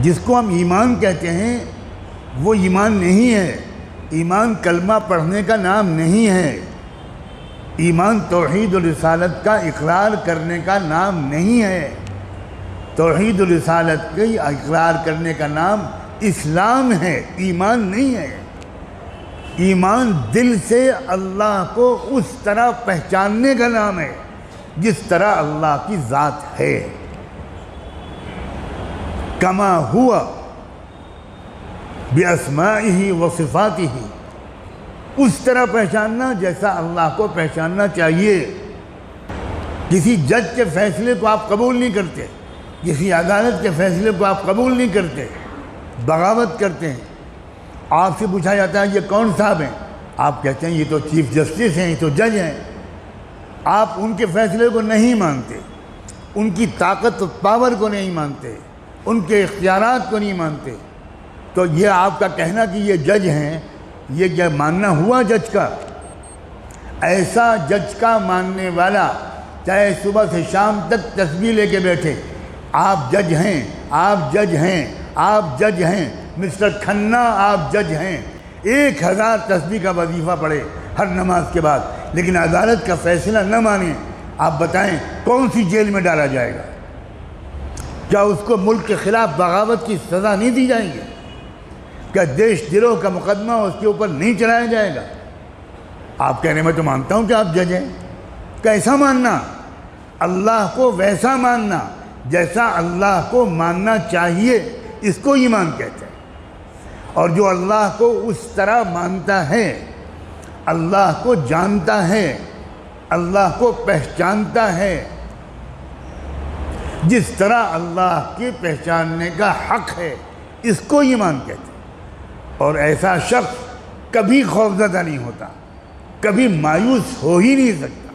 جس کو ہم ایمان کہتے ہیں وہ ایمان نہیں ہے۔ ایمان کلمہ پڑھنے کا نام نہیں ہے۔ ایمان توحید و رسالت کا اقرار کرنے کا نام نہیں ہے۔ توحید و رسالت کے اقرار کرنے کا نام اسلام ہے، ایمان نہیں ہے۔ ایمان دل سے اللہ کو اس طرح پہچاننے کا نام ہے جس طرح اللہ کی ذات ہے، کما ہوا باسمائہ و صفاتہ، اس طرح پہچاننا جیسا اللہ کو پہچاننا چاہیے۔ کسی جج کے فیصلے کو آپ قبول نہیں کرتے، کسی عدالت کے فیصلے کو آپ قبول نہیں کرتے، بغاوت کرتے ہیں۔ آپ سے پوچھا جاتا ہے یہ کون صاحب ہیں؟ آپ کہتے ہیں یہ تو چیف جسٹس ہیں، یہ تو جج ہیں۔ آپ ان کے فیصلے کو نہیں مانتے، ان کی طاقت و پاور کو نہیں مانتے، ان کے اختیارات کو نہیں مانتے، تو یہ آپ کا کہنا کہ یہ جج ہیں، یہ کیا ماننا ہوا جج کا؟ ایسا جج کا ماننے والا چاہے صبح سے شام تک تسبیح لے کے بیٹھے، آپ جج ہیں، آپ جج ہیں، آپ جج ہیں، مسٹر کھنہ آپ جج ہیں، 1000 تسبیح کا وظیفہ پڑھے ہر نماز کے بعد، لیکن عدالت کا فیصلہ نہ مانیں، آپ بتائیں کون سی جیل میں ڈالا جائے گا؟ کیا اس کو ملک کے خلاف بغاوت کی سزا نہیں دی جائے گی؟ کیا دیش دروہ کا مقدمہ اس کے اوپر نہیں چلایا جائے گا؟ آپ کہنے میں تو مانتا ہوں کہ آپ جج ہیں۔ کیسا ماننا؟ اللہ کو ویسا ماننا جیسا اللہ کو ماننا چاہیے، اس کو ایمان کہتے ہیں۔ اور جو اللہ کو اس طرح مانتا ہے، اللہ کو جانتا ہے، اللہ کو پہچانتا ہے جس طرح اللہ کے پہچاننے کا حق ہے، اس کو ایمان کہتے ہیں۔ اور ایسا شخص کبھی خوفزدہ نہیں ہوتا، کبھی مایوس ہو ہی نہیں سکتا۔